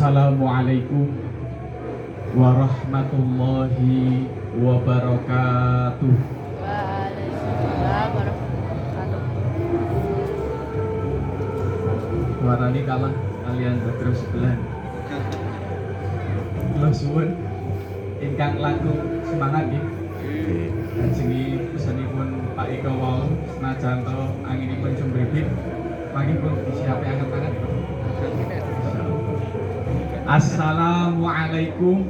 Assalamualaikum warahmatullahi wabarakatuh. Waalaikumsalam warahmatullahi wabarakatuh. Warani kalah kalian terus sebelah. Kula suwun ingkang langkung semangat nggih. Jenengi pesanipun Pak Eko wau senajan to anginipun jumbribit pangipun disiapi angkat-angkat. Assalamualaikum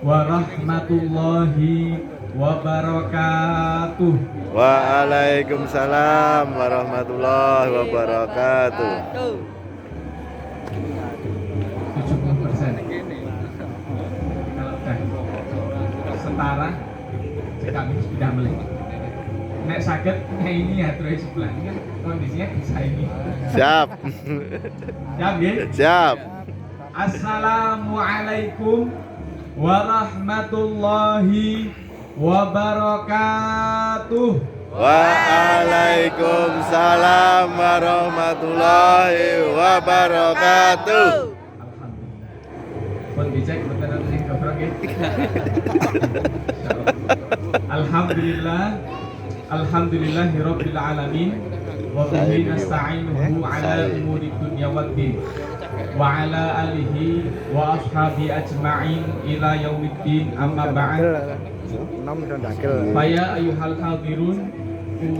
warahmatullahi wabarakatuh. Waalaikumsalam warahmatullahi wabarakatuh. 70%. Kalau udah setara kami sudah melek. Nek sakit kayak ini ya terus sebelah ini kan kondisinya bisa ini. Siap. Siap ya? Siap. Assalamualaikum warahmatullahi wabarakatuh. Waalaikumsalam warahmatullahi wabarakatuh. Alhamdulillah. Pun dicek betul sing dobrok ya. Alhamdulillah. Alhamdulillahirabbil alamin. Wa bihi nasta'inuhu ala umuri dunya waddin. Wa ala alihi wa ashabi ajma'in ila yaumiddin amma ba'd. Faya ayyuhal hadirun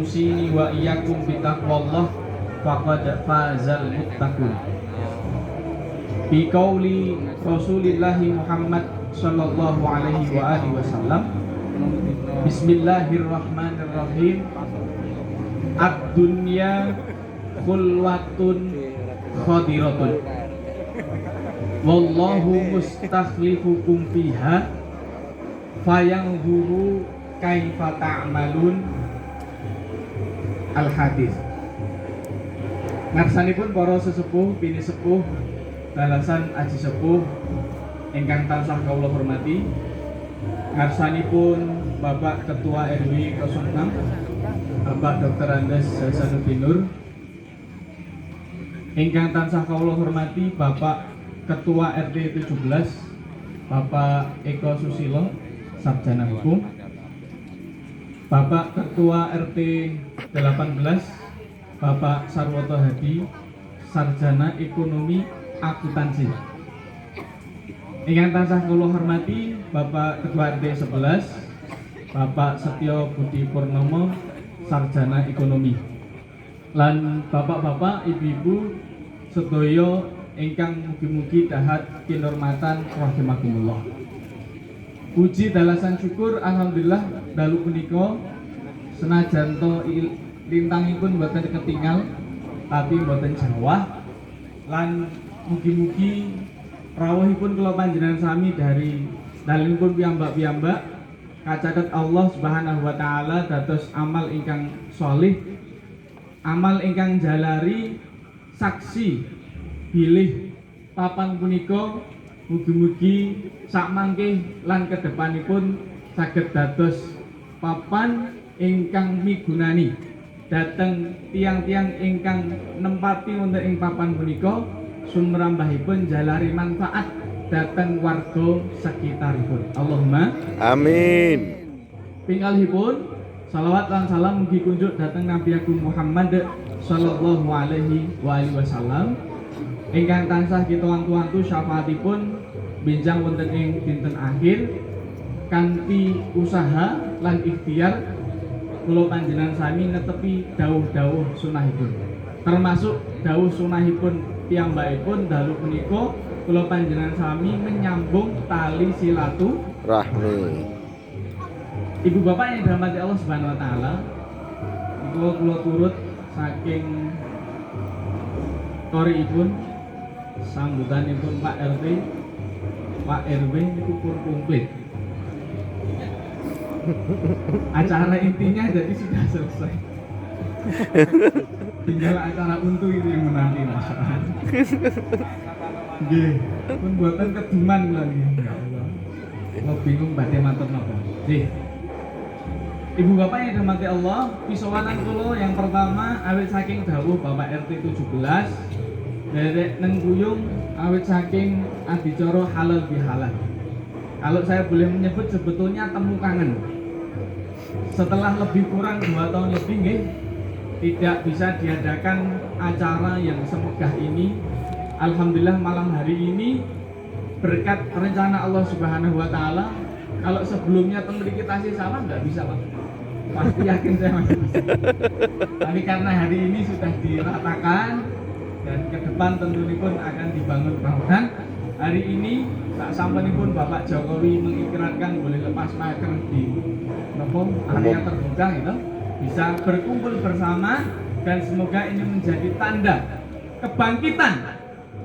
usini wa iyyakum bitaqwallah faqad fazal muttaqun. Bi qauli Rasulillah Muhammad sallallahu alaihi wa alihi wasallam. Bismillahirrahmanirrahim. Ad-dunya khulwatun khadiratun. Wallahu mustakhlifukum fiha fayanzuru kaifa ta'malun. Al-hadis. Ngarsanipun para sesepuh, bini sepuh, balasan aji sepuh ingkang tansah kawula hormati. Ngarsanipun Bapak Ketua RW 06 Bapak Dr. Andes Hasanuddin Nur. Ingkang tansah kawula hormati Bapak Ketua RT 17 Bapak Eko Susilo Sarjana Hukum. Bapak Ketua RT 18 Bapak Sarwoto Hadi Sarjana Ekonomi Akuntansi. Ingkang tansah kula hormati Bapak Ketua RT 11 Bapak Setyo Budi Purnomo Sarjana Ekonomi. Lan bapak-bapak, ibu-ibu sedaya ingkang mugi-mugi dahat kinurmatan rahimakumullah. Puji dalasan syukur alhamdulillah dalu punika senajan to lintangipun boten ketinggal tapi boten jawah lan mugi-mugi rawuhipun kula panjenengan sami dari dalinipun piyambak-piyambak kacaket Allah Subhanahu wa taala dados amal ingkang sholih, amal ingkang jalari saksi bilih papan punika mugi-mugi sakmangke lan kedepanipun saged dados papan ingkang migunani dhateng tiang-tiang ingkang nempati wonten ing papan punika sumrambahipun jalari manfaat dhateng warga sekitaripun. Allahumma Amin. Pingkalipun salawat lan salam mugi kunjuk dhateng Nabi Agung Muhammad sallallahu alaihi wasallam ingkang tansah kituang-tuantu syafaatipun benjang wonten ing dinten akhir kanthi usaha lan ikhtiar kula panjenengan sami netepi dawuh-dawuh sunahipun. Termasuk dawuh sunahipun piyambakipun dalu punika kula panjenengan sami menyambung tali silaturahmi. Ibu bapak yang dirahmati Allah Subhanahu wa taala, kula turut saking koriipun sambutanipun Pak RT, Pak RW niku pun komplit. Acara intinya jadi sudah selesai. Tinggal acara untu itu yang menanti masyarakat. Nggih, pun buatan keduman lagi. Ya Allah. Lo bingung badhe matur napa. Nggih. Ibu bapak yang dirahmati Allah, pisowanan kula yang pertama awit saking dawuh Bapak RT 17 derek neng guyung awit saking adicara halal bihalal. Kalau saya boleh menyebut sebetulnya temu kangen. Setelah lebih kurang 2 tahun lebih nggih, tidak bisa diadakan acara yang semegah ini. Alhamdulillah malam hari ini berkat rencana Allah Subhanahu wa taala. Kalau sebelumnya mriki tasih sama nggak bisa, Pak. Pasti yakin saya masih bisa. Tapi karena hari ini sudah diratakan dan ke depan tentunya pun akan dibangun bangunan. Hari ini tak sampunipun Bapak Jokowi mengikrarkan boleh lepas masker di area terbuka gitu, bisa berkumpul bersama dan semoga ini menjadi tanda kebangkitan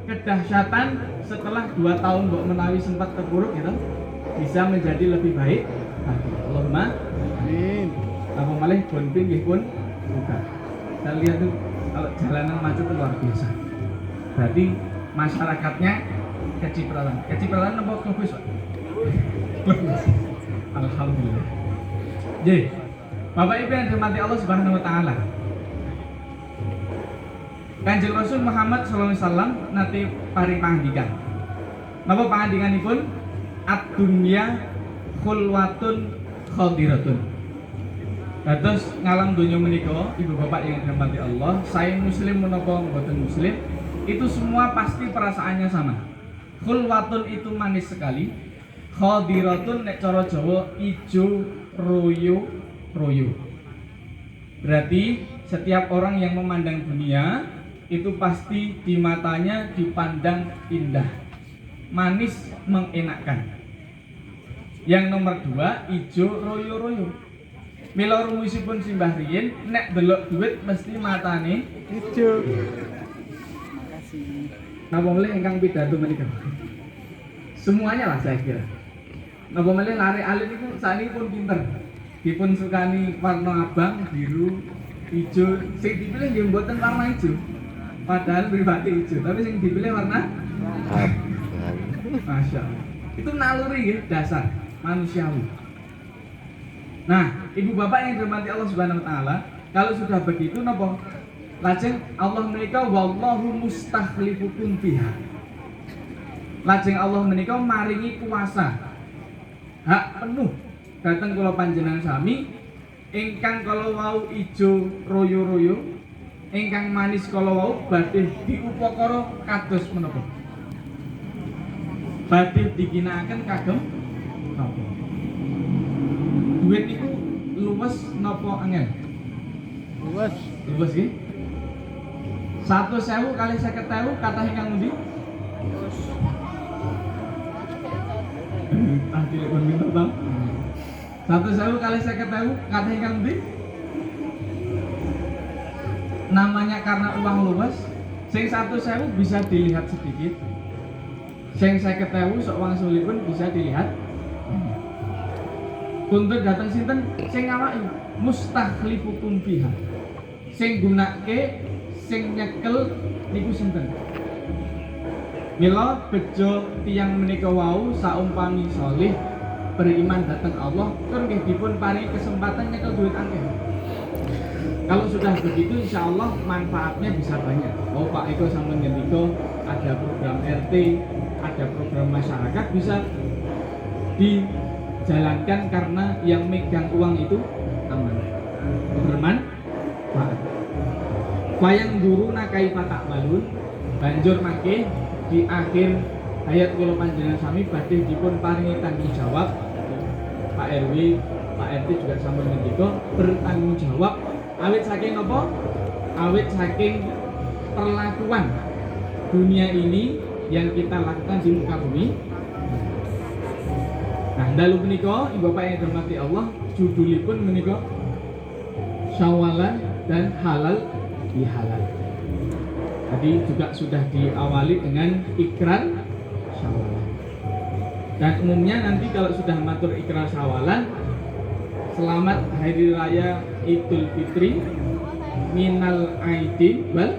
kedahsyatan setelah 2 tahun Mbok Menawi sempat terpuruk gitu, bisa menjadi lebih baik. Allahumma amin. Apa malih pun pinggih pun buka. Saya lihat tuh kalau jalanan macet itu luar biasa. Berarti masyarakatnya kecipratan apa klubis, Pak? Klubis. Alhamdulillah. Jadi, Bapak Ibu yang dirahmati Allah Subhanahu wa taala. Kanjeng Rasul Muhammad sallallahu alaihi wasallam nanti paring pangandikan. Napa pangandikanipun? Ad-dunya khulwatun khadiratun. Dados ngalam donya menika, Ibu Bapak yang dirahmati Allah, saya muslim menapa mboten muslim, itu semua pasti perasaannya sama. Khulwatun itu manis sekali. Khadiratun nek cara Jawa ijo royo. Berarti setiap orang yang memandang dunia itu pasti di matanya dipandang indah, manis, mengenakkan. Yang nomor 2 ijo royo. Mila rumusipun simbah riyin nek delok duit mesti matane ijo. Napa melih ingkang pidato menika? Semuanya lah saya kira. Napa melih lare alit itu sakniki pun pinter. Dipun sukani warna abang, biru, ijo. Sing dipilih nggih mboten warna ijo. Padahal pribadi ijo, tapi sing dipilih warna abang. Masya Allah. Itu naluri ya, dasar manusiawi. Nah, Ibu Bapak yang dirahmati Allah Subhanahu wa taala, kalau sudah begitu napa? Lajeng Allah menika wallahu mustakhlifukum fiha. Lajeng Allah menika maringi kuasa hak penuh dhateng kula panjenengan sami ingkang kala wau ijo royo-royo, ingkang manis kala wau badhe diupakara kados menapa? Badhe diginakaken kagem napa? Duit niku luwes napa angel? Luwes nggih. 100.000 kali 50.000 kathah ingkang pundi? Ah, tidak pun pinter tau. 100.000 kali 50.000 kathah ingkang pundi? Namanya karena uang luwes, sing 100.000 bisa dilihat sedikit. Sing 50.000 sok wong sulipun bisa dilihat. Kuntut datang sinten sing ngawaki mustakhlifukum fiha. Sing gunake sing nyekel niku sinten? Mila bejo tiyang menika wau saumpami salih beriman datang Allah tur nggih dipun paringi kesempatan nyekel duit akeh. Kalau sudah begitu insya Allah manfaatnya bisa banyak. Oh Pak Eko sampun ngendika ada program RT, ada program masyarakat bisa dijalankan karena yang megang uang itu aman, bermanfaat. Wayang guru nakai patak balun banjur mangke di akhir hayat kula panjenengan sami badhe dipun paringi tanggung jawab. Pak RW, Pak RT juga sampun ngendika bertanggung jawab. Awit saking apa? Awit saking perlakuan dunia ini yang kita lakukan di muka bumi. Nah, dalu menika Ibu Bapak yang dirahmati Allah, judulipun menika Syawalan dan halal bihalal. Tadi juga sudah diawali dengan ikrar syawalan. Dan umumnya nanti kalau sudah matur ikrar syawalan, selamat hari raya Idul Fitri minal aidin wal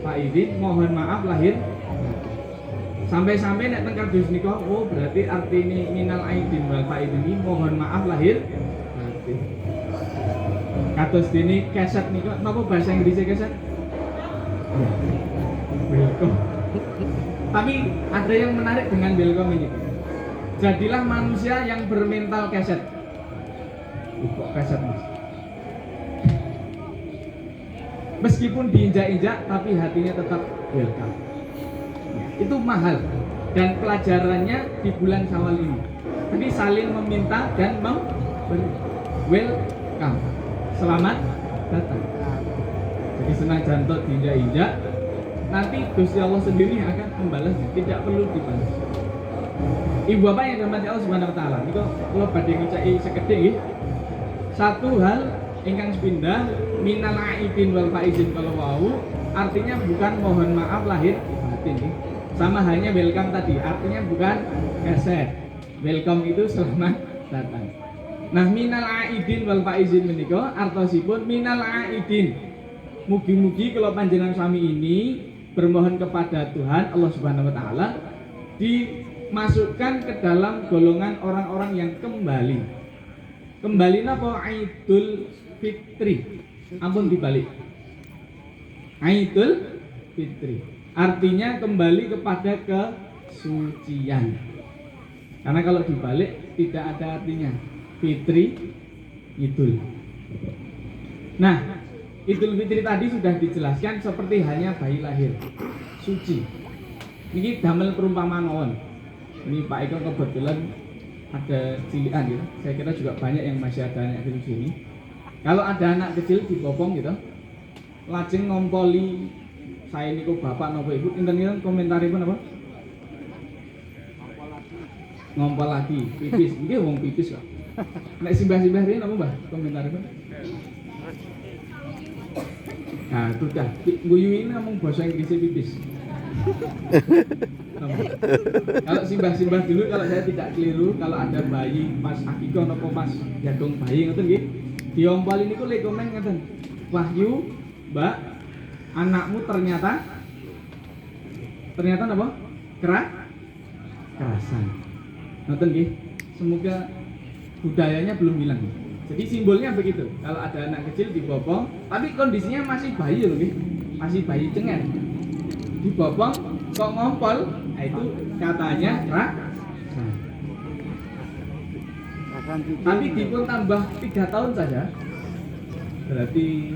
faidin, mohon maaf lahir. Sampai-sampai nek teng kardus nika, oh berarti artine minal aidin wal faidin ini mohon maaf lahir batin. Kados dene keset nika napa bahasa Inggrisnya keset? welcome. Tapi ada yang menarik dengan welcome ini. Jadilah manusia yang bermental keset. Kok keset mas? Meskipun diinjak-injak, tapi hatinya tetap welcome. Itu mahal dan pelajarannya di bulan Syawal ini. Jadi saling meminta dan memberi. Welcome. Selamat datang. Jadi senang jantung diinjak-injak, nanti Gusti Allah sendiri akan membalasnya, tidak perlu dibalas. Ibu bapak yang dirahmati Allah Subhanahu wa taala, niku kula badhe ngeceki sekedhik nggih. Satu hal ingkang sepindah minal aidin wal faizin kalau wau artinya bukan mohon maaf lahir batin nggih. Sama halnya welcome tadi, artinya bukan keset. Welcome itu selamat datang. Nah, minal aidin wal faizin menika artosipun minal aidin. Mugi-mugi kalau panjenengan suami ini bermohon kepada Tuhan Allah Subhanahu wa taala dimasukkan ke dalam golongan orang-orang yang kembali. Kembali napa Idul Fitri. Ampun dibalik. Idul Fitri. Artinya kembali kepada kesucian. Karena kalau dibalik tidak ada artinya. Fitri Idul. Nah, Idul Fitri tadi sudah dijelaskan seperti halnya bayi lahir, suci. Ini damel perumpamaan mawon. Ini Pak Eko kebetulan ada cilian gitu. Saya kira juga banyak yang masih ada anak kecil sini. Kalau ada anak kecil dibopong gitu, lajeng ngompoli saya niku bapak nopo ibu, inten-inten komentaripun apa? Ngompol lagi, pipis. Ini wong pipis kok. Nek simbah-simbah riyen apa, Mbah? Komentaripun. Nah, itu dah. Guyu ini ngomong bahasa Inggrisnya pipis. Kalau simbah-simbah dulu, kalau saya tidak keliru, kalau ada bayi pas akikah atau pas jadung bayi ngoten nggih, diompol ini kok le komen ngoten. Wahyu, Mbak, anakmu ternyata apa? Kerasan. Ngoten nggih. Semoga budayanya belum hilang. Jadi simbolnya begitu. Kalau ada anak kecil dibopong, tapi kondisinya masih bayi loh, masih bayi cengen. Dibopong kok ngompol, nah itu katanya tapi dipun tambah 3 tahun saja, berarti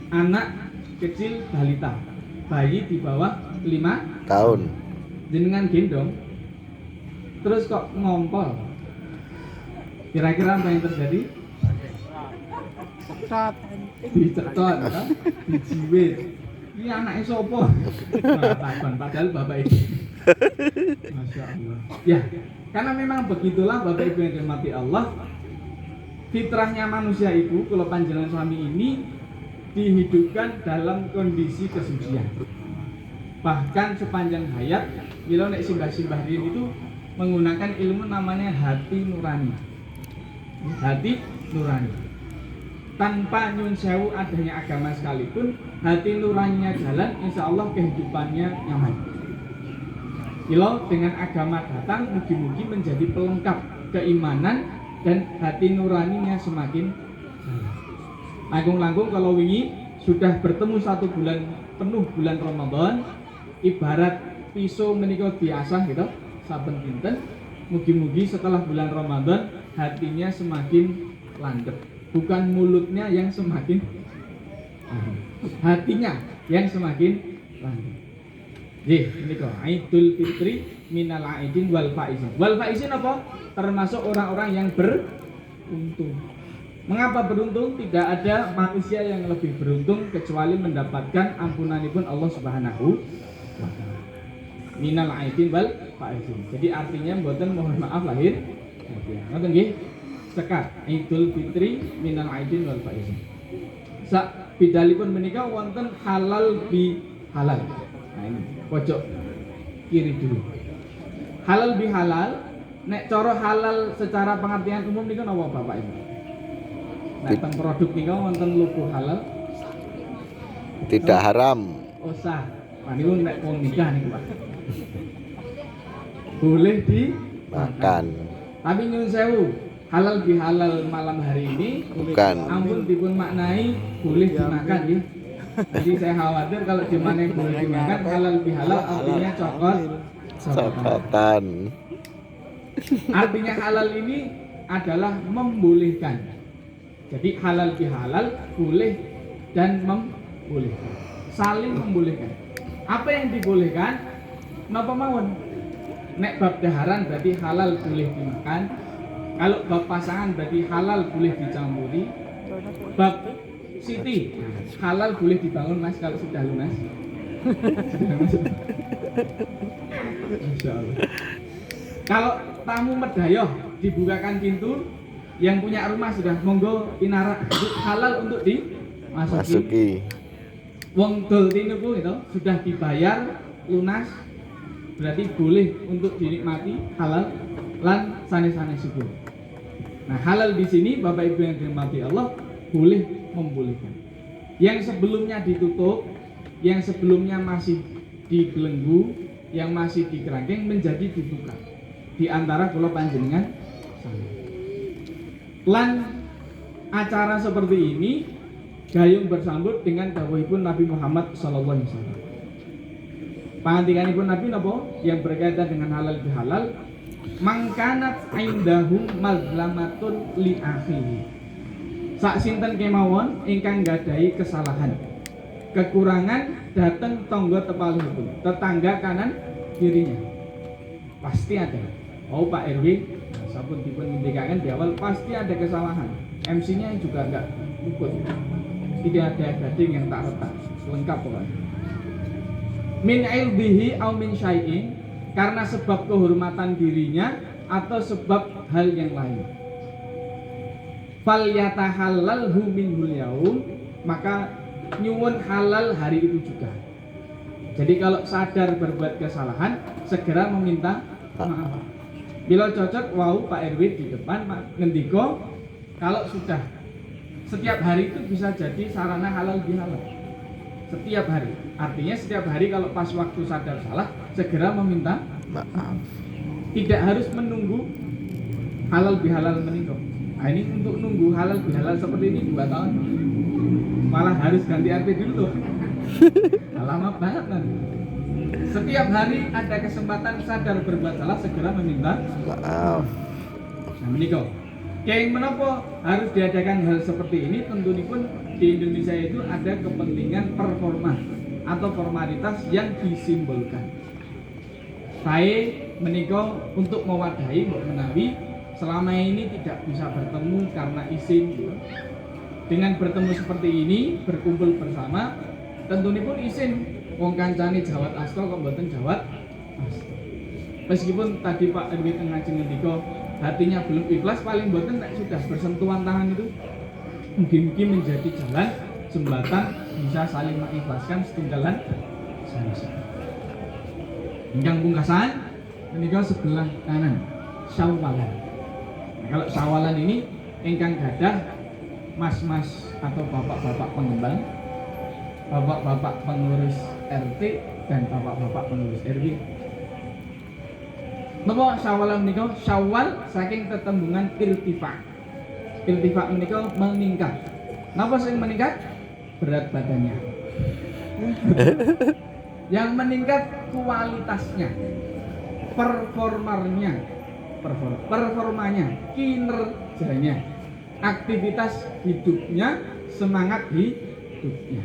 anak kecil balita, bayi di bawah 5 tahun. Jenengan gendong, terus kok ngompol. Kira-kira apa yang terjadi? Dicetot, dijiwit. Ini anaknya sopo? Takon, padahal bapak ibu. Masya Allah. Ya, karena memang begitulah bapak ibu yang dirahmati Allah. Fitrahnya manusia itu, kalau panjenengan suami ini dihidupkan dalam kondisi kesucian. Bahkan sepanjang hayat, bila nek simbah-simbah itu menggunakan ilmu namanya hati nurani. Hati nurani. Tanpa nyun sewu adanya agama sekalipun, hati nuraninya jalan, insya Allah kehidupannya nyaman. Kalau dengan agama datang, mugi-mugi menjadi pelengkap keimanan dan hati nuraninya semakin jalan. Langkung-langkung kalau wingi sudah bertemu 1 bulan penuh bulan Ramadan, ibarat pisau menika diasah gitu, saben dinten, mugi-mugi setelah bulan Ramadan hatinya semakin landep. Bukan mulutnya yang semakin hatinya yang semakin landep. Ini kok Idul Fitri minal aidin wal faizin. Wal faizin apa? Termasuk orang-orang yang beruntung. Mengapa beruntung? Tidak ada manusia yang lebih beruntung kecuali mendapatkan ampunanipun Allah Subhanahu wa taala. Minal aidin wal faizin. Jadi artinya mboten mohon maaf lahir batin. Ngoten nggih? Sekat Idul Fitri minal aidin wal faizin. Sak bidalipun menika wonten halal bi halal. Nah ini pojok kiri dulu. Halal bi halal. Nek cara halal secara pengertian umum niku napa Bapak Ibu? Nek teng produk niku wonten logo halal. Tidak haram. Oh sah. Nah niku nek wong nikah niku Pak. Boleh dimakan. Tapi nyuwun sewu, halal bihalal malam hari ini bukan. Ampun dipun maknai boleh dimakan ya. Jadi saya khawatir kalau di mana yang boleh dimakan halal bihalal artinya cokot. Cokotan. Artinya halal ini adalah membolehkan. Jadi halal bihalal boleh dan membolehkan. Saling membolehkan. Apa yang dibolehkan? Napa mawon? Nek bab daharan berarti halal boleh dimakan. Kalau bab pasangan berarti halal boleh dicampuri. Bab siti halal boleh dibangun mas kalau sudah lunas. Insya Allah. Kalau tamu medayoh dibukakan pintu, yang punya rumah sudah monggo inara halal untuk dimasuki. Masuki. Wong dol tinuku itu sudah dibayar lunas, berarti boleh untuk dinikmati halal lan sanes-sanesipun. Nah, halal di sini Bapak Ibu yang dirahmati Allah boleh membolehkan. Yang sebelumnya ditutup, yang sebelumnya masih dibelenggu, yang masih di kerangkeng menjadi dibuka di antara kula panjenengan sama. Lan acara seperti ini gayung bersambut dengan dawuhipun Nabi Muhammad sallallahu alaihi wasallam. Pangandikanipun Nabi napa yang berkaitan dengan halal bihalal, mangkanat indahu mazlamatun li akhihi. Sak sinten kemawon ingkang gadahi kesalahan, kekurangan dateng tangga tepalipun, tetangga kanan kirinya. Pasti ada. Oh Pak RW, sampun dipun ngendikaken di awal pasti ada kesalahan. MC-nya juga enggak luput. Tidak ada gading yang tak retak, lengkap pokoknya. Min ilbihi au min syai'in, karena sebab kehormatan dirinya atau sebab hal yang lain. Fal yatahallalhu minhul yaum, maka nyuwun halal hari itu juga. Jadi kalau sadar berbuat kesalahan, segera meminta maaf. Bila cocok, wow Pak RW di depan Pak ngendiko, kalau sudah setiap hari itu bisa jadi sarana halal bihalal. Setiap hari, artinya setiap hari kalau pas waktu sadar salah, segera meminta Maaf. Tidak harus menunggu halal bihalal menikah. Nah ini untuk nunggu halal bihalal seperti ini 2 tahun, malah harus ganti RP dulu tuh. Lama banget nanti. Setiap hari ada kesempatan sadar berbuat salah, segera meminta Maaf. nah menikah. Yang menapa harus diadakan hal seperti ini? Tentunya pun di Indonesia itu ada kepentingan performa atau formalitas yang disimbolkan. Saya menikah untuk mewadahi Mbok Menawi selama ini tidak bisa bertemu karena izin. Gitu. Dengan bertemu seperti ini, berkumpul bersama, tentunya pun izin. Wong kancane jawat asto kok mboten jawat asto. Meskipun tadi Pak RW ngajeng ngendika hatinya belum ikhlas, paling mboten nek sudah bersentuhan tangan itu mungkin menjadi jalan jembatan bisa saling mengikhlaskan setunggalan sama-sama. Ingkang pungkasan menika sebelah kanan Syawalan. Nah, kalau Syawalan ini ingkang gadah mas-mas atau bapak-bapak pengembang, bapak-bapak pengurus RT dan bapak-bapak pengurus RW. Napa Syawalan menika? Syawal saking tetembungan iltifak. Iltifak menika meningkat. Napa sing meningkat? Berat badannya. Yang meningkat kualitasnya, performanya, kinerjanya, aktivitas hidupnya, semangat hidupnya.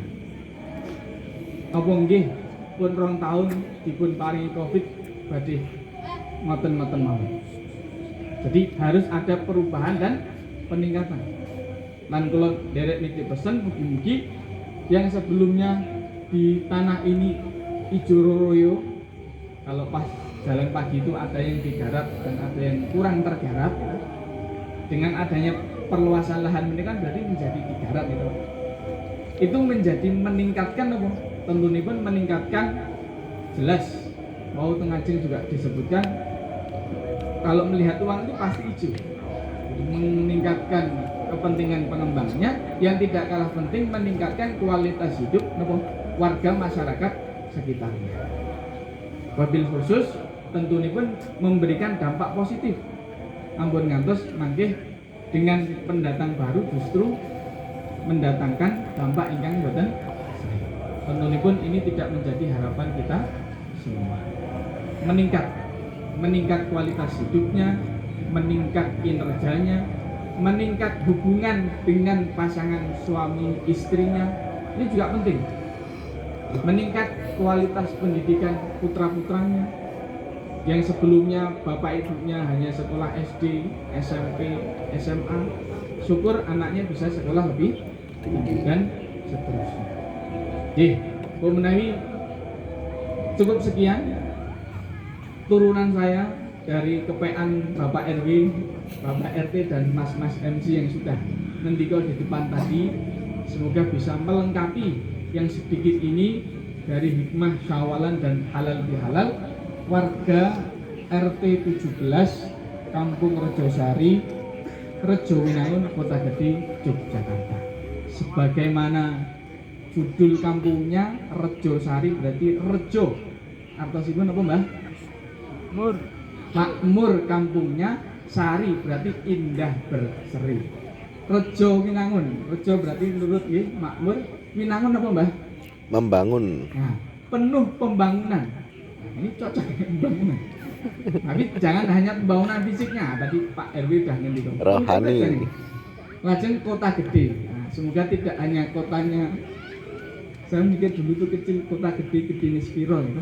Apa nggih pun 2 tahun dipun paringi Covid badhe ngoten-ngoten mawon. Jadi harus ada perubahan dan peningkatan. Lan kula derek niki pesen mugi-mugi yang sebelumnya di tanah ini ijo royo, kalau pas jalan pagi itu ada yang digarap dan ada yang kurang tergarap, ya. Dengan adanya perluasan lahan ini kan berarti menjadi digarap gitu. Itu menjadi meningkatkan apa? Tentunya pun meningkatkan jelas. Mau tengajeng juga disebutkan kalau melihat uang itu pasti hijau. Jadi meningkatkan kepentingan pengembangnya, yang tidak kalah penting meningkatkan kualitas hidup warga masyarakat sekitarnya. Wabil khusus tentunya pun memberikan dampak positif. Ampun ngantos mangke dengan pendatang baru justru mendatangkan dampak ingkang boten. tentunipun ini tidak menjadi harapan kita semua. Meningkat kualitas hidupnya, meningkat kinerjanya, meningkat hubungan dengan pasangan suami istrinya, ini juga penting. Meningkat kualitas pendidikan putra-putranya, yang sebelumnya bapak ibunya hanya sekolah SD, SMP, SMA, syukur anaknya bisa sekolah lebih tinggi dan seterusnya. Memenuhi cukup sekian turunan saya dari kepean Bapak RW, Bapak RT dan Mas-mas MC yang sudah ngendika di depan tadi. Semoga bisa melengkapi yang sedikit ini dari hikmah syawalan dan halal bihalal warga RT 17 Kampung Rejosari, Rejo Winangun, Kota Gede, Yogyakarta. Sebagaimana judul kampungnya Rejosari, berarti Rejo artosipun apa Mbah? Makmur kampungnya, Sari berarti indah berseri. Rejo Winangun, Rejo berarti menurut makmur, Winangun apa Mbah? Membangun. Nah, penuh pembangunan. Nah, ini cocok pembangunan. Tapi jangan hanya pembangunan fisiknya. Tadi Pak RW sudah ngendika. Rohani. Lajeng Kota Gede. Nah, semoga tidak hanya kotanya. Saya mikir dulu tuh kecil, kota gede ini spiro gitu.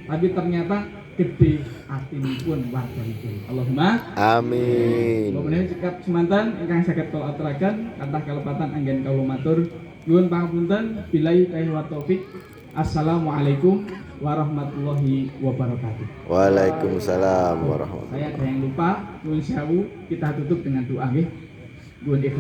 Tapi ternyata gede atinipun warganipun. Allahumma Amin. kemudian sikap semantan ingkang saged kula aturaken kathah kalepatan anggen kawula matur nyuwun pangapunten billahi wa taufik. Assalamualaikum warahmatullahi wabarakatuh. Waalaikumsalam warahmatullahi. Saya ada yang lupa, nyuwun sewu, kita tutup dengan doa nggih. Nyuwun ikhlas.